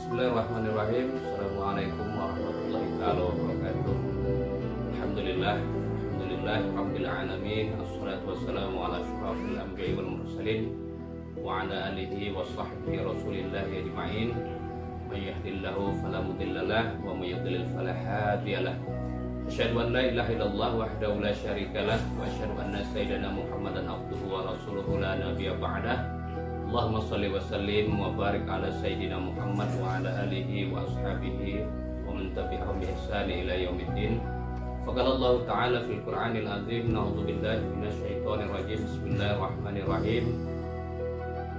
Bismillahirrahmanirrahim. Assalamualaikum warahmatullahi wabarakatuh. Alhamdulillah rabbil alamin. Assalatu wassalamu ala asyrafil anbiya'i wal mursalin wa ala alihi wa sahbihi rasulillah ajma'in. May yahdihillahu fala mudhillalah wa may yudlil fala hadiyalah. Asyhadu an la ilaha illallah wahdahu la syarikalah wa asyhadu anna sayyidana Muhammadan abduhu wa rasuluhu la nabiyya ba'dah. Allahumma shalli wa sallim wa barik ala sayyidina Muhammad wa ala alihi wa ashabihi wa man tabi'ahum bi ihsan ila yaumiddin. Faqala Allah ta'ala fil Qur'anil azim, na'udzu billahi minasy syaithanir rajim. Bismillahirrahmanirrahim.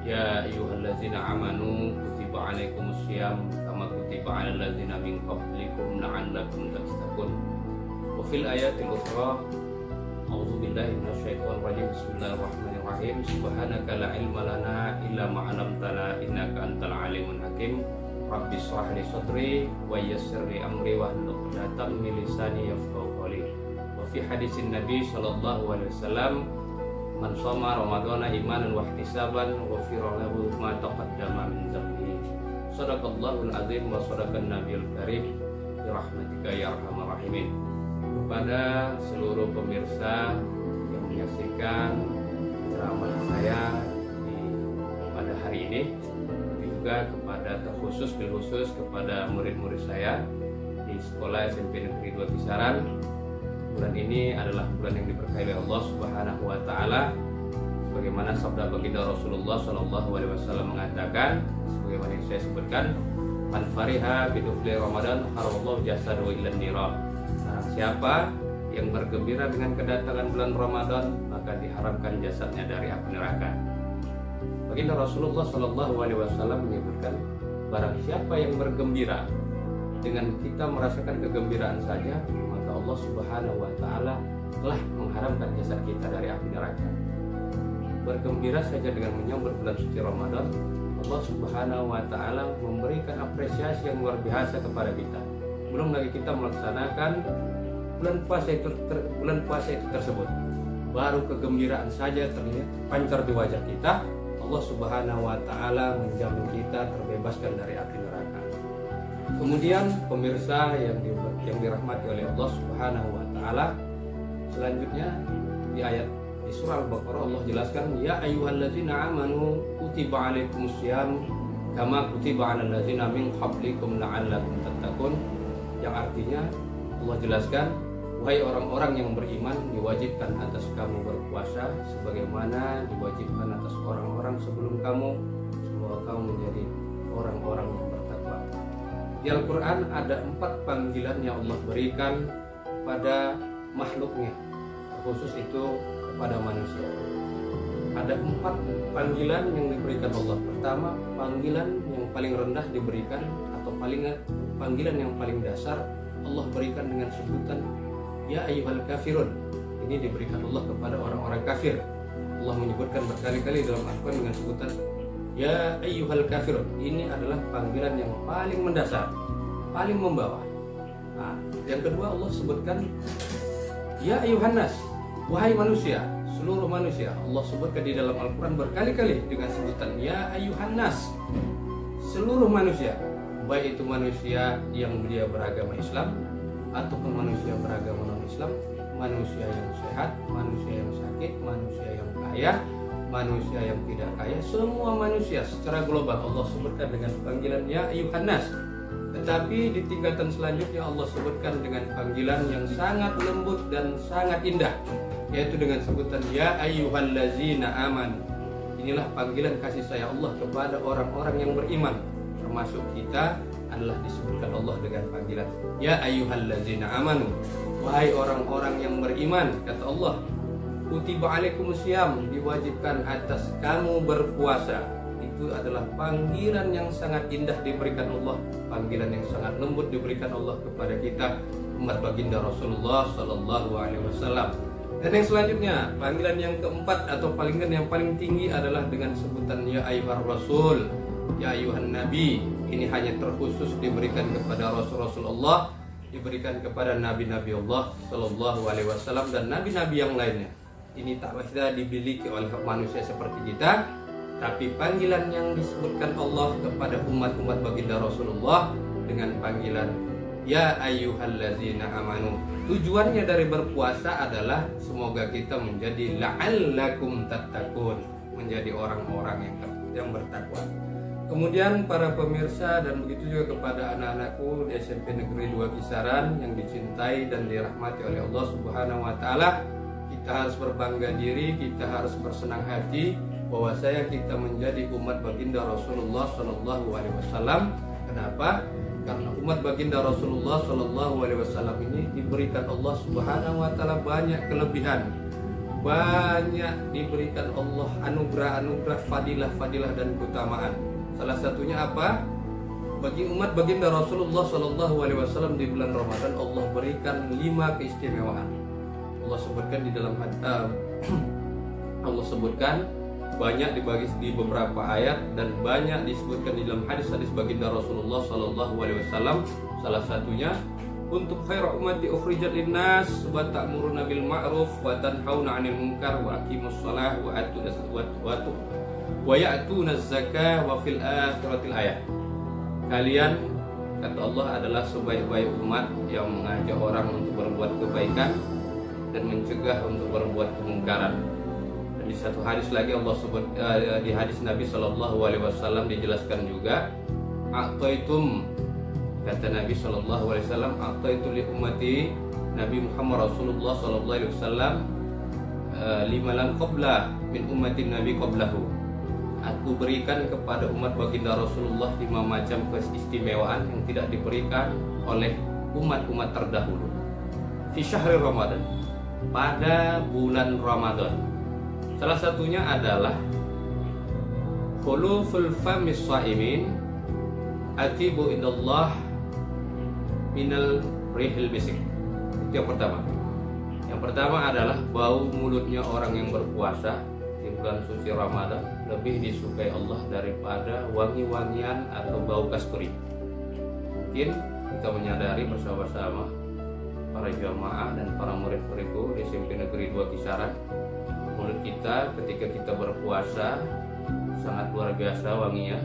Ya ayyuhallazina amanu kutiba alaikumus syiyam kama kutiba alal ladzina min qablikum la'allakum tattaqun. Wa fil ayatil ukhra a'udzu billahi minasy syaithanir rajim. Bismillahirrahmanirrahim. Subhanaka la ilma lana illa ma 'allamtana innaka antal alimul hakim. Rabbi shrah li sadri wa yassir li amri wahlul 'uqdatam min lisani yafqahu qawli. Wa fi hadisin Nabi sallallahu alaihi wasallam, man shoma ramadhana imanan wa ihtisaban ghufira lahu ma taqaddama min dhanbi. Shadaqallahul azim wa shadaqan nabiyul karim bi rahmatika ya arhamar rahimin. Kepada seluruh pemirsa yang menyaksikan ceramah saya pada hari ini, juga kepada terkhusus kepada murid-murid saya di sekolah SMP Negeri 2 Kisaran. Bulan ini adalah bulan yang diberkahi oleh Allah Subhanahu wa taala. Sebagaimana sabda baginda Rasulullah sallallahu alaihi wasallam mengatakan, sebagaimana yang saya sebutkan, man fariha bidukhli Ramadan harallahu jasadahu ilan nira. Siapa yang bergembira dengan kedatangan bulan Ramadan, maka diharamkan jasadnya dari api neraka. Baginda Rasulullah Shallallahu Alaihi Wasallam menyebutkan, barang siapa yang bergembira dengan kita merasakan kegembiraan saja, maka Allah Subhanahu Wa Taala telah mengharamkan jasad kita dari api neraka. Bergembira saja dengan menyambut bulan suci Ramadan, Allah Subhanahu Wa Taala memberikan apresiasi yang luar biasa kepada kita. Belum lagi kita melaksanakan bulan puasa itu tersebut, baru kegembiraan saja terlihat pancar di wajah kita. Allah Subhanahu wa taala menjamin kita terbebaskan dari api neraka. Kemudian pemirsa yang dirahmati oleh Allah Subhanahu wa taala, selanjutnya di ayat di surah Al-Baqarah Allah jelaskan, ya ayyuhallazina amanu kutiba alaikumussyiyam kama kutiba alal ladzina min qablikum la'allakum tattaqun. Yang artinya Allah jelaskan, wahai orang-orang yang beriman, diwajibkan atas kamu berpuasa sebagaimana diwajibkan atas orang-orang sebelum kamu, semoga kamu menjadi orang-orang yang bertakwa. Di Al-Quran ada 4 panggilan yang Allah berikan pada makhluknya, khusus itu kepada manusia. Ada 4 panggilan yang diberikan Allah. Pertama, panggilan yang paling rendah diberikan, atau panggilan yang paling dasar Allah berikan dengan sebutan ya ayyuhal kafirun. Ini diberikan Allah kepada orang-orang kafir. Allah menyebutkan berkali-kali dalam Al-Quran dengan sebutan ya ayyuhal kafirun. Ini adalah panggilan yang paling mendasar, paling membawah. Nah, yang kedua Allah sebutkan ya ayyuhan nas, wahai manusia, seluruh manusia. Allah sebutkan di dalam Al-Quran berkali-kali dengan sebutan ya ayyuhan nas, seluruh manusia, baik itu manusia yang dia beragama Islam ataupun manusia beragama non-Islam, manusia yang sehat, manusia yang sakit, manusia yang kaya, manusia yang tidak kaya, semua manusia secara global Allah sebutkan dengan panggilan ya ayyuhan nas. Tetapi di tingkatan selanjutnya Allah sebutkan dengan panggilan yang sangat lembut dan sangat indah, yaitu dengan sebutan ya ayyuhallazina amanu. Inilah panggilan kasih sayang Allah kepada orang-orang yang beriman, termasuk kita adalah disebutkan Allah dengan panggilan ya ayyuhallazina amanu, wahai orang-orang yang beriman. Kata Allah, kutiba alaikumussyiyam, diwajibkan atas kamu berpuasa. Itu adalah panggilan yang sangat indah diberikan Allah, panggilan yang sangat lembut diberikan Allah kepada kita umat baginda Rasulullah Sallallahu Alaihi Wasallam. Dan yang selanjutnya, panggilan yang keempat atau panggilan yang paling tinggi adalah dengan sebutan ya ayyuhar rasul, ya ayyuhan nabi. Ini hanya terkhusus diberikan kepada Rasulullah, diberikan kepada nabi-nabi Allah Sallallahu Alaihi Wasallam dan nabi-nabi yang lainnya. Ini tak bisa dimiliki oleh manusia seperti kita, Tapi panggilan yang disebutkan Allah kepada umat-umat baginda Rasulullah dengan panggilan ya ayyuhallazina amanu. Tujuannya dari berpuasa adalah semoga kita menjadi la'allakum tattaqun, menjadi orang-orang yang bertakwa. Kemudian para pemirsa dan begitu juga kepada anak-anakku di SMP Negeri 2 Kisaran yang dicintai dan dirahmati oleh Allah Subhanahu wa taala, kita harus berbangga diri, kita harus bersenang hati bahwasanya kita menjadi umat baginda Rasulullah Shallallahu alaihi wasallam. Kenapa? Karena umat baginda Rasulullah Shallallahu alaihi wasallam ini diberikan Allah Subhanahu wa taala banyak kelebihan. Banyak diberikan Allah anugerah-anugerah, fadilah-fadilah dan keutamaan. Salah satunya apa? Bagi umat baginda Rasulullah Shallallahu alaihi wasallam di bulan Ramadan Allah berikan 5 keistimewaan. Allah sebutkan di dalam Allah sebutkan banyak dibagi di beberapa ayat dan banyak disebutkan di dalam hadis-hadis baginda Rasulullah Shallallahu alaihi wasallam. Salah satunya untuk khairu ummati ukhrijat linnas wa ta'muruna bil ma'ruf wa tanhauna 'anil munkar wa aqimus shalah wa ya'tuna zakah wa fil akhiratil ayat. Kalian, kata Allah, adalah sebaik-baik umat yang mengajak orang untuk berbuat kebaikan dan mencegah untuk berbuat kemungkaran. Dan di satu hadis lagi Allah sebut di hadis Nabi Shallallahu alaihi wasallam dijelaskan juga, a'taitum, kata Nabi Shallallahu alaihi wasallam, a'taitu li ummati, Nabi Muhammad Rasulullah Shallallahu alaihi wasallam, lima lam qabla min ummati Nabi qablahu. Aku berikan kepada umat baginda Rasulullah 5 macam keistimewaan yang tidak diberikan oleh umat-umat terdahulu. Fi syahri Ramadan, pada bulan Ramadan. Salah satunya adalah khuluful famis shaimin atibu indallah minal rihil misik. Itu yang pertama. Yang pertama adalah bau mulutnya orang yang berpuasa di bulan suci Ramadan lebih disukai Allah daripada wangi-wangian atau bau kasturi. Mungkin kita menyadari bersama-sama para jamaah dan para murid-muridku di SMP Negeri 2 Kisaran, mulut kita ketika kita berpuasa sangat luar biasa wanginya.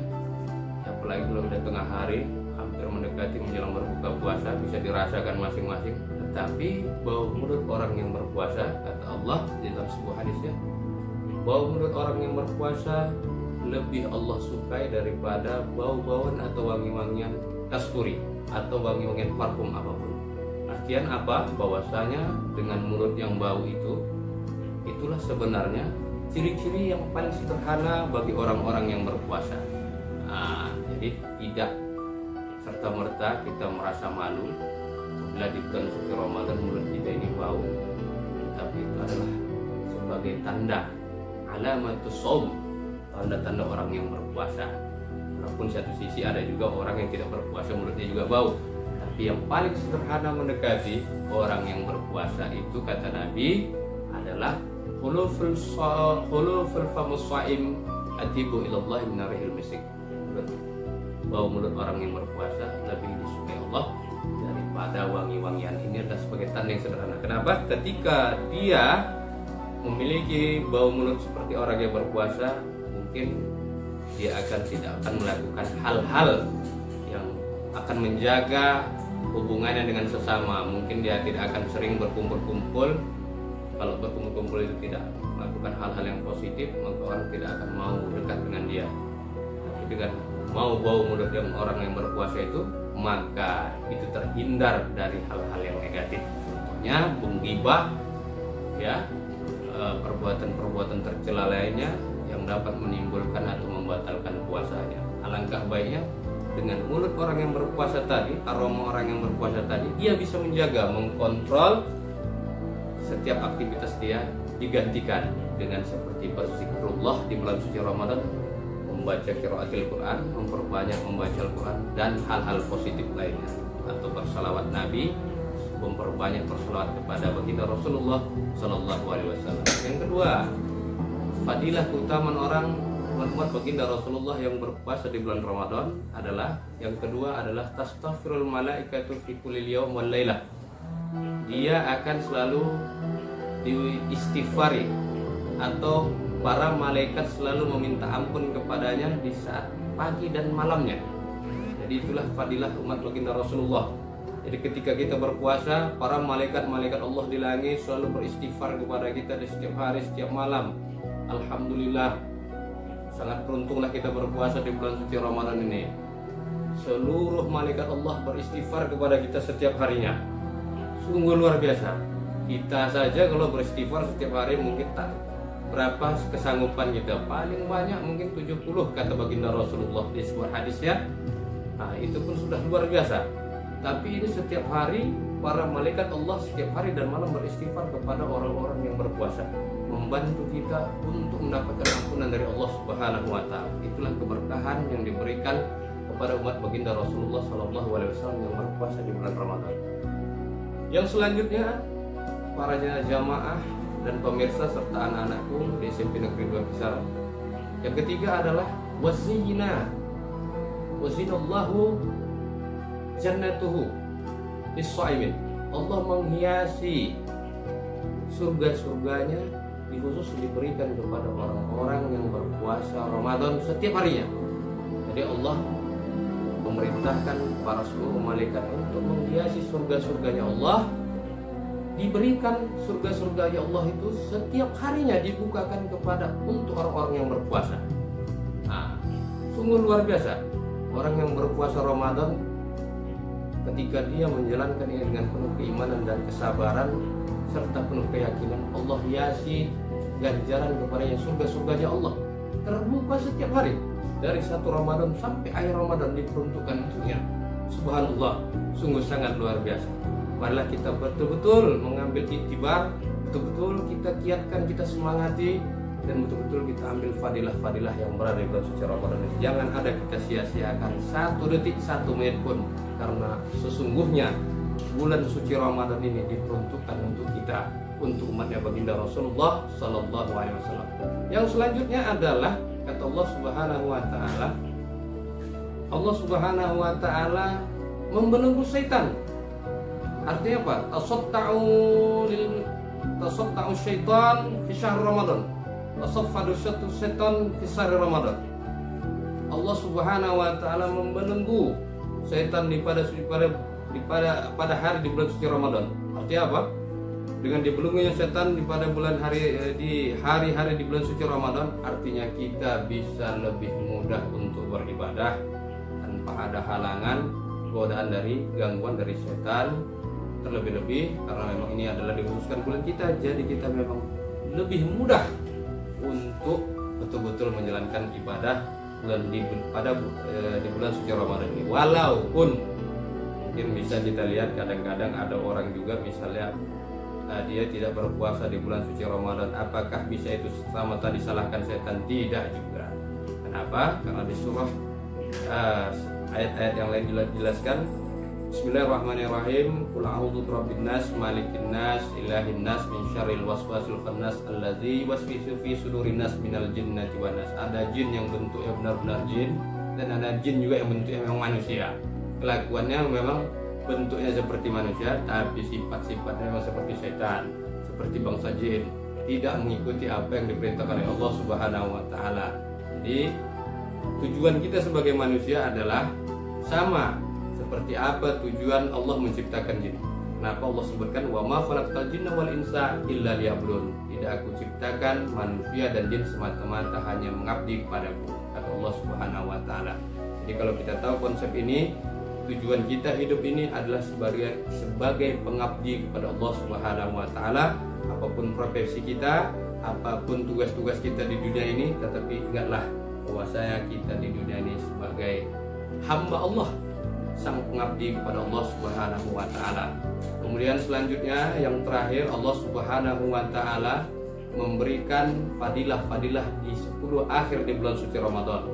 Apalagi kalau sudah tengah hari, hampir mendekati menjelang berbuka puasa, bisa dirasakan masing-masing. Tetapi bau mulut orang yang berpuasa, kata Allah di dalam sebuah hadisnya, bau mulut orang yang berpuasa lebih Allah sukai daripada bau-bauan atau wangi-wangian kasturi atau wangi-wangian parfum apapun. Artian apa? Bahwasanya dengan mulut yang bau itu, itulah sebenarnya ciri-ciri yang paling sederhana bagi orang-orang yang berpuasa. Jadi tidak serta-merta kita merasa malu bila di bulan suci Ramadan mulut kita ini bau, tapi itu adalah sebagai tanda alamatus shaum, tanda-tanda orang yang berpuasa. Walaupun satu sisi ada juga orang yang tidak berpuasa mulutnya juga bau, tapi yang paling sederhana mendekati orang yang berpuasa itu, kata Nabi, adalah khuluful famus shaim atibu ilallah min rihil misik. Bau mulut orang yang berpuasa lebih disukai Allah daripada wangi-wangian. Ini adalah sebagai tanda yang sederhana. Kenapa? Ketika dia memiliki bau mulut seperti orang yang berpuasa, mungkin dia tidak akan melakukan hal-hal yang akan menjaga hubungannya dengan sesama. Mungkin dia tidak akan sering berkumpul-kumpul. Kalau berkumpul-kumpul itu tidak melakukan hal-hal yang positif, maka orang tidak akan mau dekat dengan dia. Tapi dengan mau bau mulut yang orang yang berpuasa itu, maka itu terhindar dari hal-hal yang negatif. Contohnya menggibah, ya, perbuatan-perbuatan tercela lainnya yang dapat menimbulkan atau membatalkan puasanya. Alangkah baiknya dengan mulut orang yang berpuasa tadi, aroma orang yang berpuasa tadi, dia bisa menjaga, mengkontrol setiap aktivitas dia, digantikan dengan seperti berzikrullah di bulan suci Ramadan, membaca qiraatil Quran, memperbanyak membaca Al-Quran, dan hal-hal positif lainnya, atau bersalawat Nabi, memperbanyak bersalawat kepada baginda Rasulullah Sallallahu Alaihi Wasallam. Yang kedua, fadilah keutamaan orang umat baginda Rasulullah yang berpuasa di bulan Ramadan adalah, yang kedua adalah tastaghfirul malaikatu fi kulli yaum wal lailah. Dia akan selalu diistighfari atau para malaikat selalu meminta ampun kepadanya di saat pagi dan malamnya. Jadi itulah fadilah umat baginda Rasulullah. Jadi ketika kita berpuasa, para malaikat-malaikat Allah di langit selalu beristighfar kepada kita di setiap hari, setiap malam. Alhamdulillah, sangat beruntunglah kita berpuasa di bulan suci Ramadan ini. Seluruh malaikat Allah beristighfar kepada kita setiap harinya. Sungguh luar biasa. Kita saja kalau beristighfar setiap hari mungkin tak berapa kesanggupan kita. Paling banyak mungkin 70 kata baginda Rasulullah di sebuah hadisnya. Nah, itu pun sudah luar biasa. Tapi ini setiap hari para malaikat Allah setiap hari dan malam beristighfar kepada orang-orang yang berpuasa, membantu kita untuk mendapatkan ampunan dari Allah Subhanahu wa taala. Itulah keberkahan yang diberikan kepada umat baginda Rasulullah SAW yang berpuasa di bulan Ramadan. Yang selanjutnya, para jamaah dan pemirsa serta anak-anakku di SMP Negeri 2 Kisaran. Yang ketiga adalah wazinallahu jannatuhu lis-shaimin. Allah menghiasi surga-surganya khusus diberikan kepada orang-orang yang berpuasa Ramadan setiap harinya. Jadi Allah memerintahkan para seluruh malaikat untuk menghiasi surga-surganya Allah. Diberikan surga-surganya Allah itu setiap harinya dibukakan kepada untuk orang-orang yang berpuasa. Nah, sungguh luar biasa. Orang yang berpuasa Ramadan, ketika dia menjalankan ini dengan penuh keimanan dan kesabaran serta penuh keyakinan, Allah hiasi ganjaran kepadanya surga-surganya Allah terbuka setiap hari dari 1 Ramadan sampai akhir Ramadan diperuntukkan untuknya. Subhanallah, sungguh sangat luar biasa. Marilah kita betul-betul mengambil iktibar, betul-betul kita kiatkan, kita semangati, dan betul-betul kita ambil fadilah-fadilah yang berada di bulan suci Ramadan ini. Jangan ada kita sia-siakan 1 detik, 1 menit pun, karena sesungguhnya bulan suci Ramadan ini diperuntukkan untuk kita, untuk umatnya baginda Rasulullah Sallallahu Alaihi Wasallam. Yang selanjutnya adalah kata Allah Subhanahu Wa Taala, Allah Subhanahu Wa Taala membelenggu setan. Artinya apa? Tasatta'u syaitan fi syahr Ramadan. Tasaffadu syaitan fi syahr Ramadan. Allah Subhanahu wa taala membelenggu setan pada hari di bulan suci Ramadan. Artinya apa? Dengan dibelenggunya setan di hari-hari di bulan suci Ramadan, artinya kita bisa lebih mudah untuk beribadah tanpa ada halangan, godaan dari gangguan dari setan. Terlebih-lebih karena memang ini adalah dikhususkan bulan kita, jadi kita memang lebih mudah untuk betul-betul menjalankan ibadah di bulan suci Ramadan ini. Walaupun mungkin bisa kita lihat kadang-kadang ada orang juga misalnya dia tidak berpuasa di bulan suci Ramadan, apakah bisa itu sama tadi disalahkan setan? Tidak juga. Kenapa? Karena di surah ayat-ayat yang lain dijelaskan, Bismillahirrahmanirrahim. Qul a'udzu birabbin nas, malikin nas, ilahin nas, min syarril waswasil khannas alladzi yuwaswisu fi sudurin nas minal jinnati wan nas. Ada jin yang bentuknya benar-benar jin, dan ada jin juga yang bentuknya memang manusia. Kelakuannya memang bentuknya seperti manusia, tapi sifat-sifatnya memang seperti setan, seperti bangsa jin, tidak mengikuti apa yang diperintahkan oleh Allah Subhanahu wa taala. Jadi tujuan kita sebagai manusia adalah sama seperti apa tujuan Allah menciptakan jin. Kenapa Allah sebutkan wa ma khalaqtal jinna wal insa illa liya'budun? Tidak aku ciptakan manusia dan jin semata-mata hanya mengabdi kepadaku, kata Allah Subhanahu wa taala. Jadi kalau kita tahu konsep ini, tujuan kita hidup ini adalah sebagai pengabdi kepada Allah Subhanahu wa taala. Apapun profesi kita, apapun tugas-tugas kita di dunia ini, tetapi ingatlah bahwasanya kita di dunia ini sebagai hamba Allah, sang pengabdi kepada Allah Subhanahu wa taala. Kemudian selanjutnya yang terakhir, Allah Subhanahu wa taala memberikan fadilah-fadilah di 10 akhir di bulan suci Ramadan.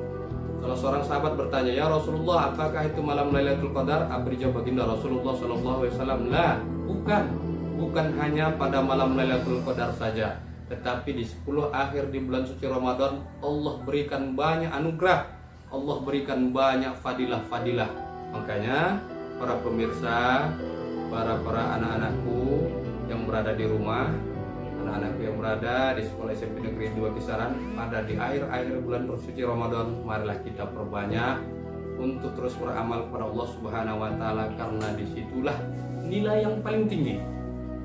Salah seorang sahabat bertanya, "Ya Rasulullah, apakah itu malam Lailatul Qadar?" Apa dijawab baginda Rasulullah sallallahu alaihi wasallam, "La, bukan hanya pada malam Lailatul Qadar saja, tetapi di 10 akhir di bulan suci Ramadan Allah berikan banyak anugerah, Allah berikan banyak fadilah-fadilah." Makanya para pemirsa, para anak-anakku yang berada di rumah, anak-anakku yang berada di sekolah SMP Negeri 2 Kisaran, pada di akhir-akhir bulan bersuci Ramadan, marilah kita perbanyak untuk terus beramal kepada Allah Subhanahu wa taala, karena disitulah nilai yang paling tinggi.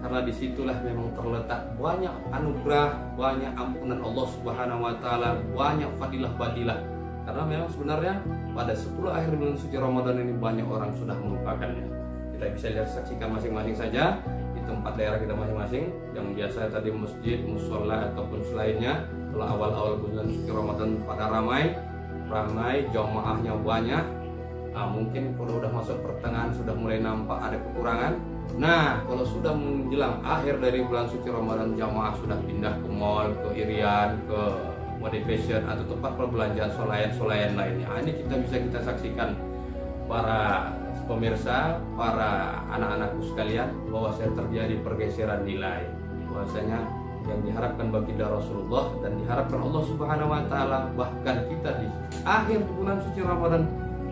Karena disitulah memang terletak banyak anugerah, banyak ampunan Allah Subhanahu wa taala, banyak fadilah-fadilah. Karena memang sebenarnya pada 10 akhir bulan suci Ramadan ini banyak orang sudah melupakannya. Kita bisa lihat, saksikan masing-masing saja di tempat daerah kita masing-masing, yang biasa tadi masjid, musola ataupun selainnya. Kalau awal-awal bulan suci Ramadan pada ramai, jamaahnya banyak. Nah, mungkin kalau udah masuk pertengahan sudah mulai nampak ada kekurangan. Nah, kalau sudah menjelang akhir dari bulan suci Ramadan, jamaah sudah pindah ke mall, ke Irian, ke Mode Fashion atau tempat perbelanjaan solayan lainnya. Ini kita saksikan, para pemirsa, para anak-anakku sekalian, bahwa terjadi pergeseran nilai. Bahwasanya yang diharapkan baginda Rasulullah dan diharapkan Allah Subhanahu wa taala, bahkan kita di akhir bulan suci Ramadan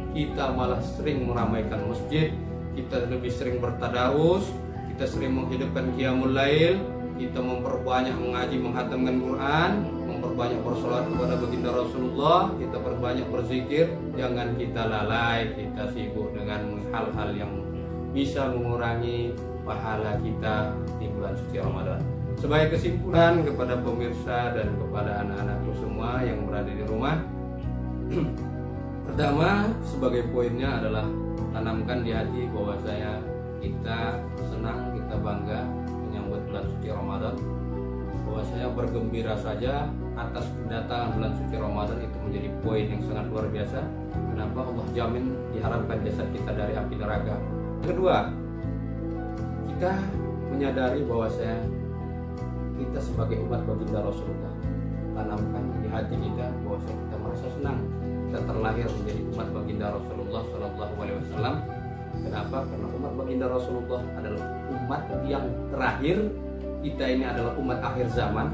kita malah sering meramaikan masjid, kita lebih sering bertadarus, kita sering menghidupkan qiyamul lail, kita memperbanyak mengaji, menghatamkan Quran, memperbanyak bersolawat kepada baginda Rasulullah, kita perbanyak berzikir. Jangan kita lalai, kita sibuk dengan hal-hal yang bisa mengurangi pahala kita di bulan suci Ramadan. Sebagai kesimpulan kepada pemirsa dan kepada anak-anakku semua yang berada di rumah, pertama sebagai poinnya adalah tanamkan di hati bahwa kita senang, kita bangga menyambut bulan suci Ramadan, bahwa saya bergembira saja atas kedatangan bulan suci Ramadan. Itu menjadi poin yang sangat luar biasa. Kenapa? Allah jamin diharamkan jasad kita dari api neraka. Kedua, kita menyadari bahwa kita sebagai umat baginda Rasulullah, tanamkan di hati kita bahwa kita merasa senang kita terlahir menjadi umat baginda Rasulullah Sallallahu Alaihi Wasallam. Kenapa? Karena umat baginda Rasulullah adalah umat yang terakhir. Kita ini adalah umat akhir zaman.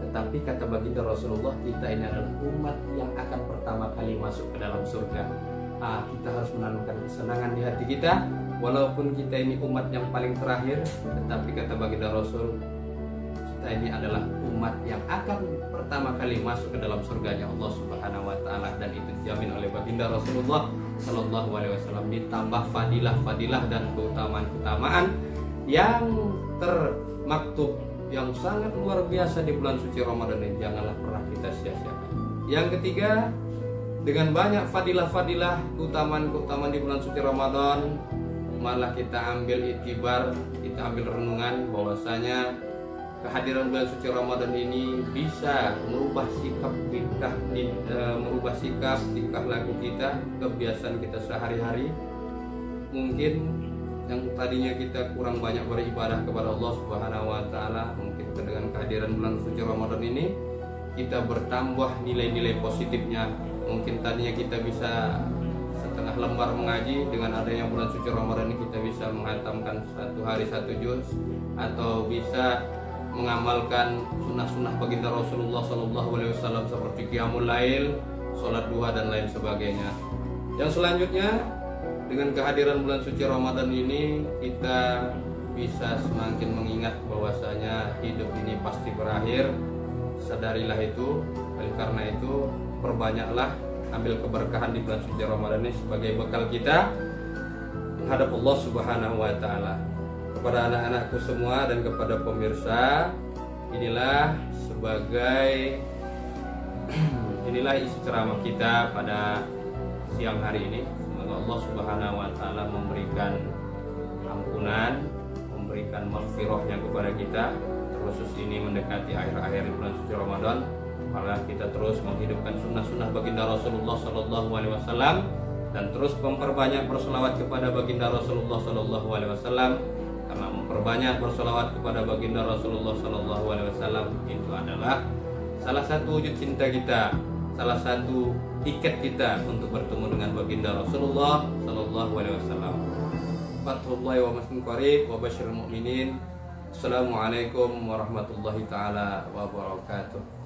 Tetapi kata baginda Rasulullah, kita ini adalah umat yang akan pertama kali masuk ke dalam surga. Kita harus menanamkan kesenangan di hati kita, walaupun kita ini umat yang paling terakhir. Tetapi kata baginda Rasul, kita ini adalah umat yang akan pertama kali masuk ke dalam surganya Allah Subhanahu wa taala, dan itu dijamin oleh baginda Rasulullah Sallallahu Alaihi Wasallam. Ditambah fadilah-fadilah dan keutamaan-keutamaan yang termaktub yang sangat luar biasa di bulan suci Ramadan ini. Janganlah pernah kita sia-siakan. Yang ketiga, dengan banyak fadilah-fadilah, keutamaan-keutamaan di bulan suci Ramadan, malah kita ambil iktibar, kita ambil renungan bahwasanya kehadiran bulan suci Ramadan ini bisa merubah sikap tingkah laku kita, kebiasaan kita sehari-hari. Mungkin yang tadinya kita kurang banyak beribadah kepada Allah Subhanahu wa taala, mungkin dengan kehadiran bulan suci Ramadan ini kita bertambah nilai-nilai positifnya. Mungkin tadinya kita bisa setengah lembar mengaji, dengan adanya bulan suci Ramadan ini kita bisa menghatamkan 1 hari 1 juz, atau bisa mengamalkan sunnah-sunnah baginda Rasulullah Sallallahu Alaihi Wasallam seperti qiyamul lail, sholat duha dan lain sebagainya. Yang selanjutnya, dengan kehadiran bulan suci Ramadan ini kita bisa semakin mengingat bahwasanya hidup ini pasti berakhir. Sadarilah itu. Oleh karena itu, perbanyaklah ambil keberkahan di bulan suci Ramadan ini sebagai bekal kita menghadap Allah Subhanahu wa taala. Kepada anak-anakku semua dan kepada pemirsa, inilah isi ceramah kita pada siang hari ini. Semoga Allah Subhanahu wa taala memberikan ampunan, memberikan maghfirahnya kepada kita, terkhusus ini mendekati akhir-akhir bulan suci Ramadan. Maka kita terus menghidupkan sunnah-sunnah baginda Rasulullah Sallallahu Alaihi Wasallam dan terus memperbanyak berselawat kepada baginda Rasulullah Sallallahu Alaihi Wasallam. Karena memperbanyak berselawat kepada baginda Rasulullah Sallallahu Alaihi Wasallam itu adalah salah satu wujud cinta kita, salah satu tiket kita untuk bertemu dengan baginda Rasulullah Sallallahu Alaihi Wasallam. Fathullahi wa masjidil qarib wa basyiril mu'minin. Assalamualaikum warahmatullahi taala wabarakatuh.